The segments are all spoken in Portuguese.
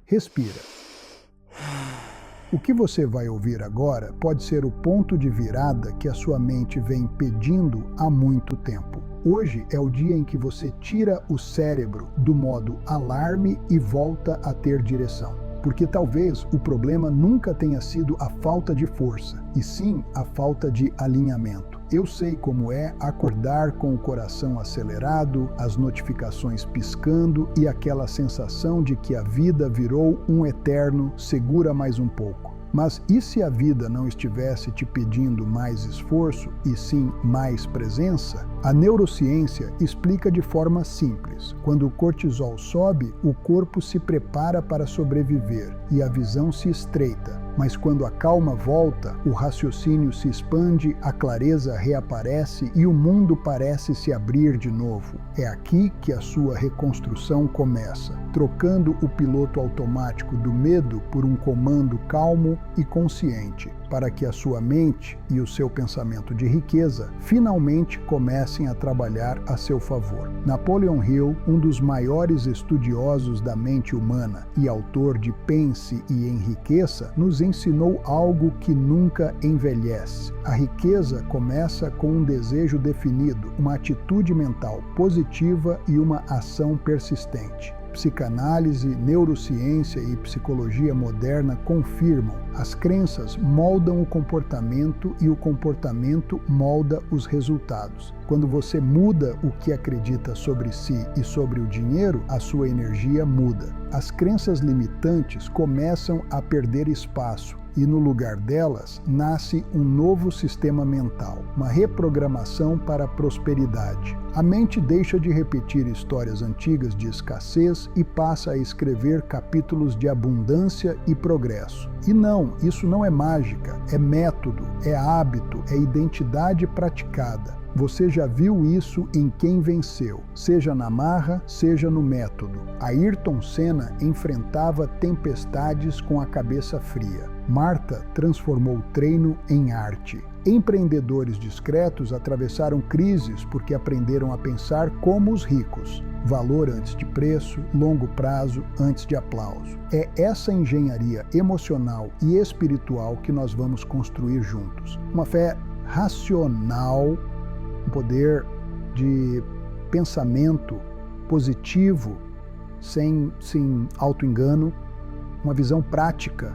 Respira. O que você vai ouvir agora pode ser o ponto de virada que a sua mente vem pedindo há muito tempo. Hoje é o dia em que você tira o cérebro do modo alarme e volta a ter direção. Porque talvez o problema nunca tenha sido a falta de força, e sim a falta de alinhamento. Eu sei como é acordar com o coração acelerado, as notificações piscando e aquela sensação de que a vida virou um eterno segura mais um pouco. Mas e se a vida não estivesse te pedindo mais esforço e sim mais presença? A neurociência explica de forma simples. Quando o cortisol sobe, o corpo se prepara para sobreviver e a visão se estreita. Mas quando a calma volta, o raciocínio se expande, a clareza reaparece e o mundo parece se abrir de novo. É aqui que a sua reconstrução começa, trocando o piloto automático do medo por um comando calmo e consciente, para que a sua mente e o seu pensamento de riqueza finalmente comecem a trabalhar a seu favor. Napoleon Hill, um dos maiores estudiosos da mente humana e autor de Pense e Enriqueça, nos ensinou algo que nunca envelhece. A riqueza começa com um desejo definido, uma atitude mental positiva e uma ação persistente. Psicanálise, neurociência e psicologia moderna confirmam: as crenças moldam o comportamento e o comportamento molda os resultados. Quando você muda o que acredita sobre si e sobre o dinheiro, a sua energia muda. As crenças limitantes começam a perder espaço e no lugar delas nasce um novo sistema mental, uma reprogramação para a prosperidade. A mente deixa de repetir histórias antigas de escassez e passa a escrever capítulos de abundância e progresso. E não, isso não é mágica, é método, é hábito, é identidade praticada. Você já viu isso em quem venceu, seja na marra, seja no método. Ayrton Senna enfrentava tempestades com a cabeça fria. Marta transformou o treino em arte. Empreendedores discretos atravessaram crises porque aprenderam a pensar como os ricos. Valor antes de preço, longo prazo antes de aplauso. É essa engenharia emocional e espiritual que nós vamos construir juntos. Uma fé racional, um poder de pensamento positivo, sem auto-engano, uma visão prática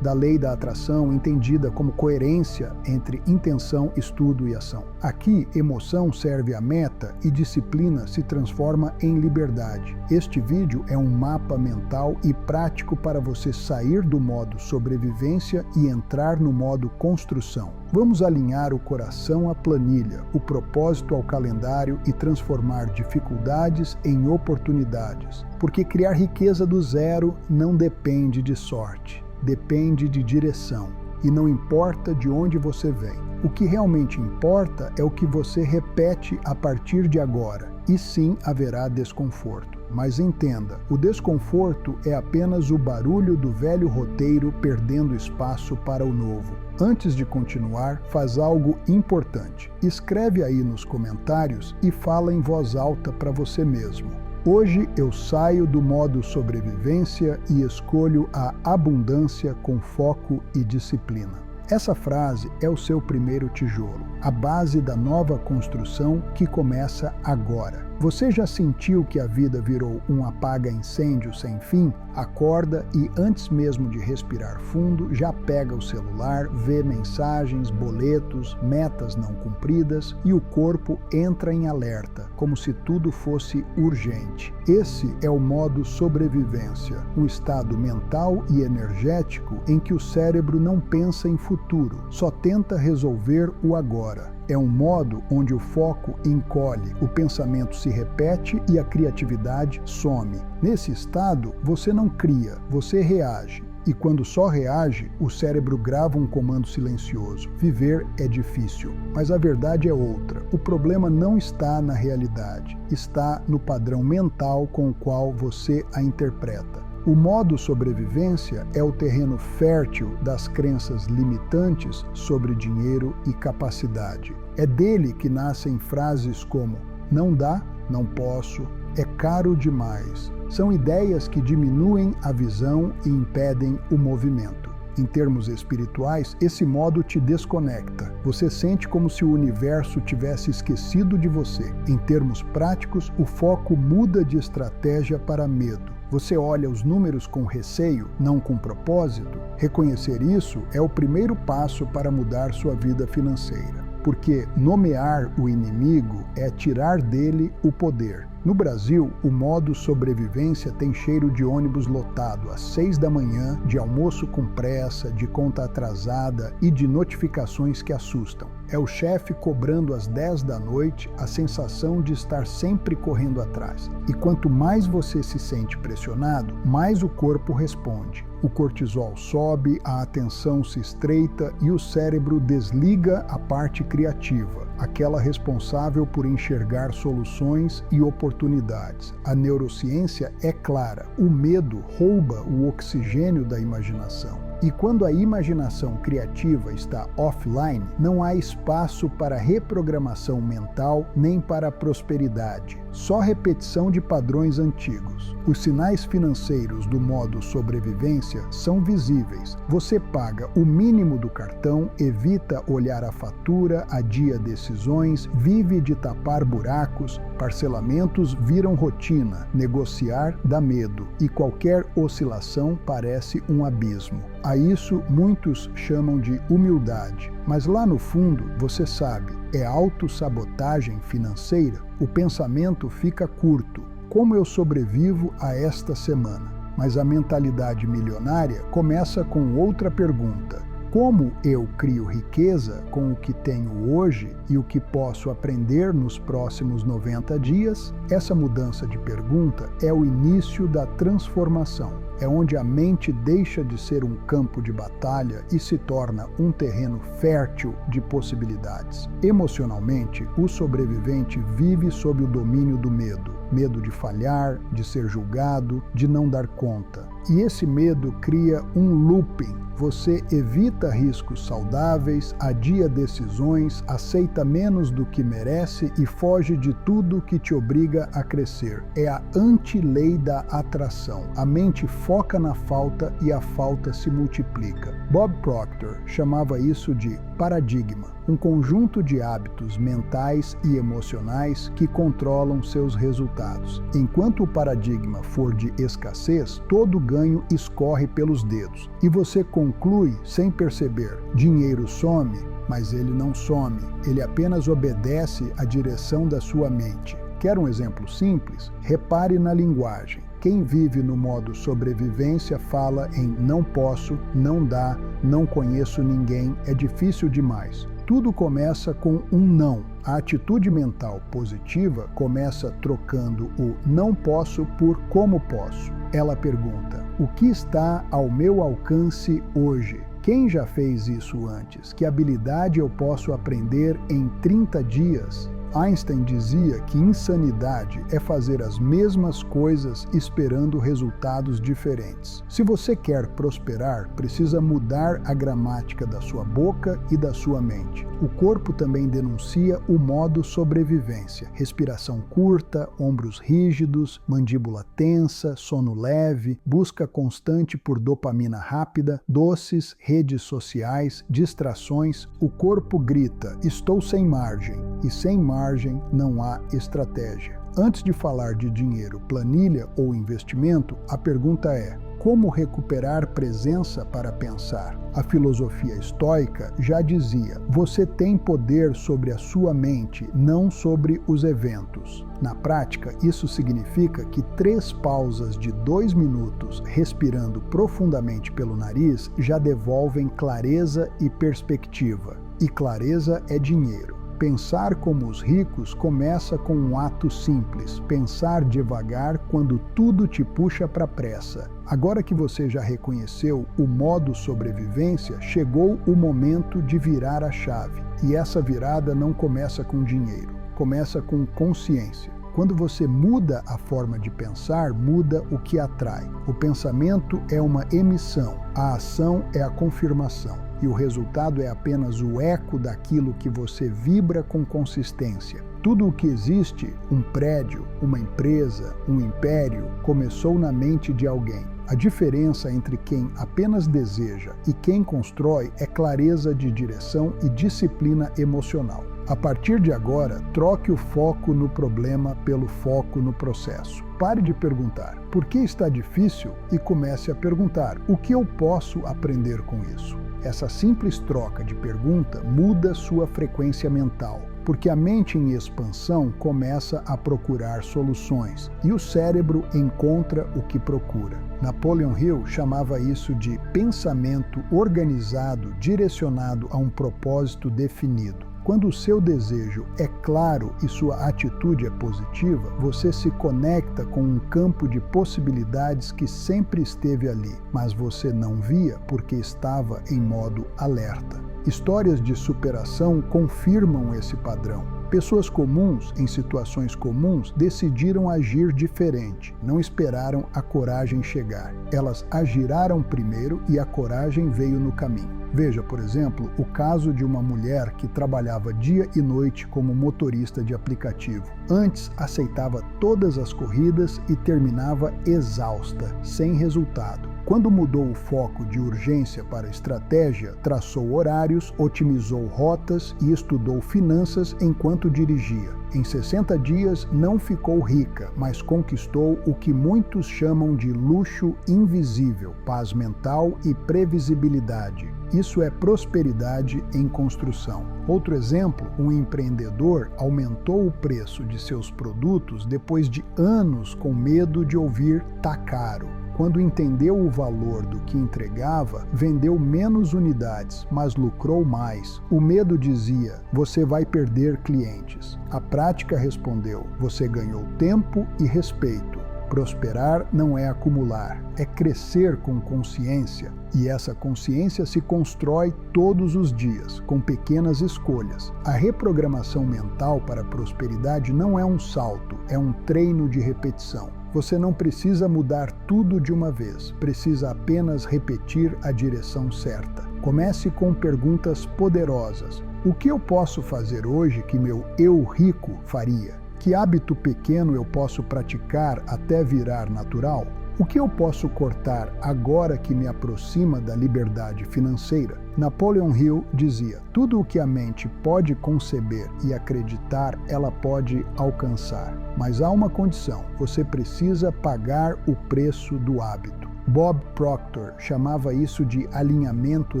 da lei da atração, entendida como coerência entre intenção, estudo e ação. Aqui, emoção serve à meta e disciplina se transforma em liberdade. Este vídeo é um mapa mental e prático para você sair do modo sobrevivência e entrar no modo construção. Vamos alinhar o coração à planilha, o propósito ao calendário e transformar dificuldades em oportunidades. Porque criar riqueza do zero não depende de sorte. Depende de direção, e não importa de onde você vem. O que realmente importa é o que você repete a partir de agora, e sim haverá desconforto. Mas entenda, o desconforto é apenas o barulho do velho roteiro perdendo espaço para o novo. Antes de continuar, faz algo importante. Escreve aí nos comentários e fala em voz alta para você mesmo. Hoje eu saio do modo sobrevivência e escolho a abundância com foco e disciplina. Essa frase é o seu primeiro tijolo, a base da nova construção que começa agora. Você já sentiu que a vida virou um apaga-incêndio sem fim? Acorda e, antes mesmo de respirar fundo, já pega o celular, vê mensagens, boletos, metas não cumpridas e o corpo entra em alerta, como se tudo fosse urgente. Esse é o modo sobrevivência, um estado mental e energético em que o cérebro não pensa em futuro, só tenta resolver o agora. É um modo onde o foco encolhe, o pensamento se repete e a criatividade some. Nesse estado, você não cria, você reage. E quando só reage, o cérebro grava um comando silencioso. Viver é difícil. Mas a verdade é outra. O problema não está na realidade. Está no padrão mental com o qual você a interpreta. O modo sobrevivência é o terreno fértil das crenças limitantes sobre dinheiro e capacidade. É dele que nascem frases como não dá, não posso, é caro demais. São ideias que diminuem a visão e impedem o movimento. Em termos espirituais, esse modo te desconecta. Você sente como se o universo tivesse esquecido de você. Em termos práticos, o foco muda de estratégia para medo. Você olha os números com receio, não com propósito. Reconhecer isso é o primeiro passo para mudar sua vida financeira. Porque nomear o inimigo é tirar dele o poder. No Brasil, o modo sobrevivência tem cheiro de ônibus lotado às 6 da manhã, de almoço com pressa, de conta atrasada e de notificações que assustam. É o chefe cobrando às 10 da noite, a sensação de estar sempre correndo atrás. E quanto mais você se sente pressionado, mais o corpo responde. O cortisol sobe, a atenção se estreita e o cérebro desliga a parte criativa, aquela responsável por enxergar soluções e oportunidades. A neurociência é clara: o medo rouba o oxigênio da imaginação. E quando a imaginação criativa está offline, não há espaço para reprogramação mental nem para prosperidade. Só repetição de padrões antigos. Os sinais financeiros do modo sobrevivência são visíveis. Você paga o mínimo do cartão, evita olhar a fatura, adia decisões, vive de tapar buracos, parcelamentos viram rotina, negociar dá medo e qualquer oscilação parece um abismo. A isso muitos chamam de humildade, mas lá no fundo, você sabe, é autossabotagem financeira. O pensamento fica curto. Como eu sobrevivo a esta semana? Mas a mentalidade milionária começa com outra pergunta. Como eu crio riqueza com o que tenho hoje e o que posso aprender nos próximos 90 dias? Essa mudança de pergunta é o início da transformação. É onde a mente deixa de ser um campo de batalha e se torna um terreno fértil de possibilidades. Emocionalmente, o sobrevivente vive sob o domínio do medo. Medo de falhar, de ser julgado, de não dar conta. E esse medo cria um looping. Você evita riscos saudáveis, adia decisões, aceita menos do que merece e foge de tudo que te obriga a crescer. É a anti-lei da atração. A mente foca na falta e a falta se multiplica. Bob Proctor chamava isso de paradigma, um conjunto de hábitos mentais e emocionais que controlam seus resultados. Enquanto o paradigma for de escassez, todo ganho escorre pelos dedos e você conclui sem perceber: dinheiro some, mas ele não some, ele apenas obedece à direção da sua mente. Quer um exemplo simples? Repare na linguagem. Quem vive no modo sobrevivência fala em não posso, não dá, não conheço ninguém, é difícil demais. Tudo começa com um não. A atitude mental positiva começa trocando o não posso por como posso. Ela pergunta: o que está ao meu alcance hoje? Quem já fez isso antes? Que habilidade eu posso aprender em 30 dias? Einstein dizia que insanidade é fazer as mesmas coisas esperando resultados diferentes. Se você quer prosperar, precisa mudar a gramática da sua boca e da sua mente. O corpo também denuncia o modo sobrevivência. Respiração curta, ombros rígidos, mandíbula tensa, sono leve, busca constante por dopamina rápida, doces, redes sociais, distrações. O corpo grita: estou sem margem. E sem margem não há estratégia. Antes de falar de dinheiro, planilha ou investimento, a pergunta é: como recuperar presença para pensar? A filosofia estoica já dizia: você tem poder sobre a sua mente, não sobre os eventos. Na prática, isso significa que 3 pausas de 2 minutos respirando profundamente pelo nariz já devolvem clareza e perspectiva. E clareza é dinheiro. Pensar como os ricos começa com um ato simples: pensar devagar quando tudo te puxa para a pressa. Agora que você já reconheceu o modo sobrevivência, chegou o momento de virar a chave. E essa virada não começa com dinheiro, começa com consciência. Quando você muda a forma de pensar, muda o que atrai. O pensamento é uma emissão, a ação é a confirmação. E o resultado é apenas o eco daquilo que você vibra com consistência. Tudo o que existe, um prédio, uma empresa, um império, começou na mente de alguém. A diferença entre quem apenas deseja e quem constrói é clareza de direção e disciplina emocional. A partir de agora, troque o foco no problema pelo foco no processo. Pare de perguntar por que está difícil e comece a perguntar o que eu posso aprender com isso. Essa simples troca de pergunta muda sua frequência mental, porque a mente em expansão começa a procurar soluções e o cérebro encontra o que procura. Napoleon Hill chamava isso de pensamento organizado, direcionado a um propósito definido. Quando o seu desejo é claro e sua atitude é positiva, você se conecta com um campo de possibilidades que sempre esteve ali, mas você não via porque estava em modo alerta. Histórias de superação confirmam esse padrão. Pessoas comuns, em situações comuns, decidiram agir diferente, não esperaram a coragem chegar. Elas agiraram primeiro e a coragem veio no caminho. Veja, por exemplo, o caso de uma mulher que trabalhava dia e noite como motorista de aplicativo. Antes, aceitava todas as corridas e terminava exausta, sem resultado. Quando mudou o foco de urgência para estratégia, traçou horários, otimizou rotas e estudou finanças enquanto dirigia. Em 60 dias, não ficou rica, mas conquistou o que muitos chamam de luxo invisível, paz mental e previsibilidade. Isso é prosperidade em construção. Outro exemplo, um empreendedor aumentou o preço de seus produtos depois de anos com medo de ouvir "tá caro". Quando entendeu o valor do que entregava, vendeu menos unidades, mas lucrou mais. O medo dizia: você vai perder clientes. A prática respondeu: você ganhou tempo e respeito. Prosperar não é acumular, é crescer com consciência. E essa consciência se constrói todos os dias, com pequenas escolhas. A reprogramação mental para a prosperidade não é um salto, é um treino de repetição. Você não precisa mudar tudo de uma vez, precisa apenas repetir a direção certa. Comece com perguntas poderosas. O que eu posso fazer hoje que meu eu rico faria? Que hábito pequeno eu posso praticar até virar natural? O que eu posso cortar agora que me aproxima da liberdade financeira? Napoleon Hill dizia: tudo o que a mente pode conceber e acreditar, ela pode alcançar. Mas há uma condição: você precisa pagar o preço do hábito. Bob Proctor chamava isso de alinhamento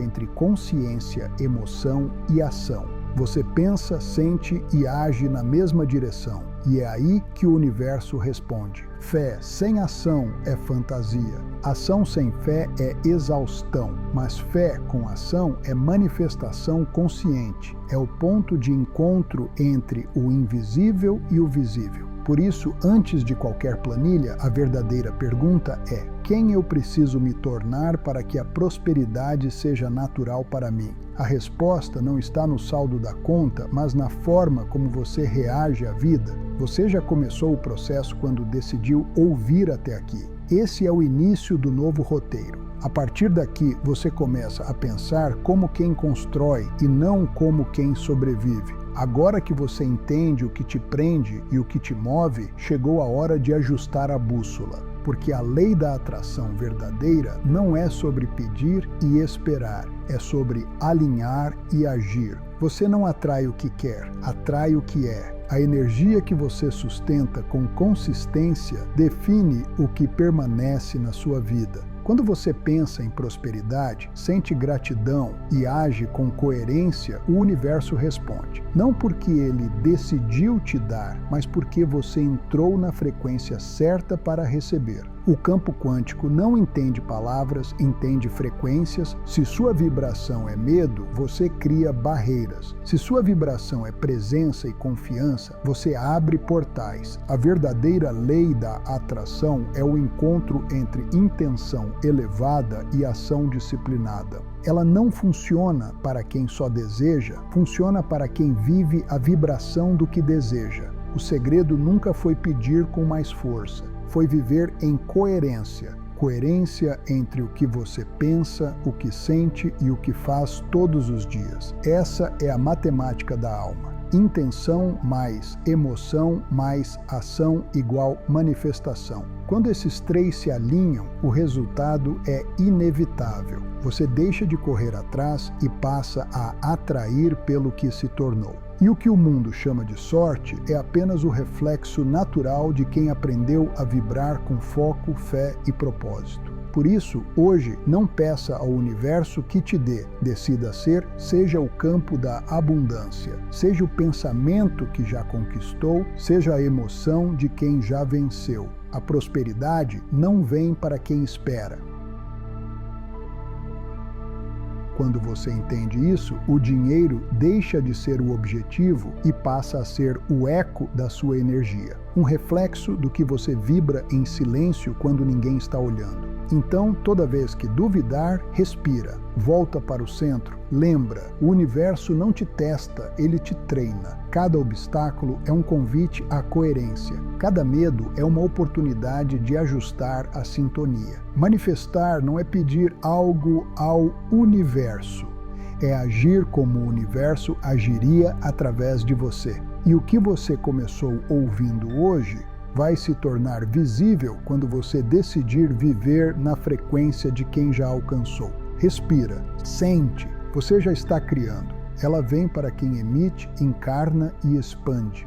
entre consciência, emoção e ação. Você pensa, sente e age na mesma direção. E é aí que o universo responde. Fé sem ação é fantasia. Ação sem fé é exaustão. Mas fé com ação é manifestação consciente. É o ponto de encontro entre o invisível e o visível. Por isso, antes de qualquer planilha, a verdadeira pergunta é: quem eu preciso me tornar para que a prosperidade seja natural para mim? A resposta não está no saldo da conta, mas na forma como você reage à vida. Você já começou o processo quando decidiu ouvir até aqui. Esse é o início do novo roteiro. A partir daqui, você começa a pensar como quem constrói e não como quem sobrevive. Agora que você entende o que te prende e o que te move, chegou a hora de ajustar a bússola. Porque a lei da atração verdadeira não é sobre pedir e esperar, é sobre alinhar e agir. Você não atrai o que quer, atrai o que é. A energia que você sustenta com consistência define o que permanece na sua vida. Quando você pensa em prosperidade, sente gratidão e age com coerência, o universo responde. Não porque ele decidiu te dar, mas porque você entrou na frequência certa para receber. O campo quântico não entende palavras, entende frequências. Se sua vibração é medo, você cria barreiras. Se sua vibração é presença e confiança, você abre portais. A verdadeira lei da atração é o encontro entre intenção elevada e ação disciplinada. Ela não funciona para quem só deseja, funciona para quem vive a vibração do que deseja. O segredo nunca foi pedir com mais força, foi viver em coerência. Coerência entre o que você pensa, o que sente e o que faz todos os dias. Essa é a matemática da alma. Intenção mais emoção mais ação igual manifestação. Quando esses três se alinham, o resultado é inevitável. Você deixa de correr atrás e passa a atrair pelo que se tornou. E o que o mundo chama de sorte é apenas o reflexo natural de quem aprendeu a vibrar com foco, fé e propósito. Por isso, hoje, não peça ao universo que te dê. Decida ser, seja o campo da abundância, seja o pensamento que já conquistou, seja a emoção de quem já venceu. A prosperidade não vem para quem espera. Quando você entende isso, o dinheiro deixa de ser o objetivo e passa a ser o eco da sua energia, um reflexo do que você vibra em silêncio quando ninguém está olhando. Então, toda vez que duvidar, respira, volta para o centro. Lembra, o universo não te testa, ele te treina. Cada obstáculo é um convite à coerência. Cada medo é uma oportunidade de ajustar a sintonia. Manifestar não é pedir algo ao universo, é agir como o universo agiria através de você. E o que você começou ouvindo hoje vai se tornar visível quando você decidir viver na frequência de quem já alcançou. Respira, sente, você já está criando. Ela vem para quem emite, encarna e expande.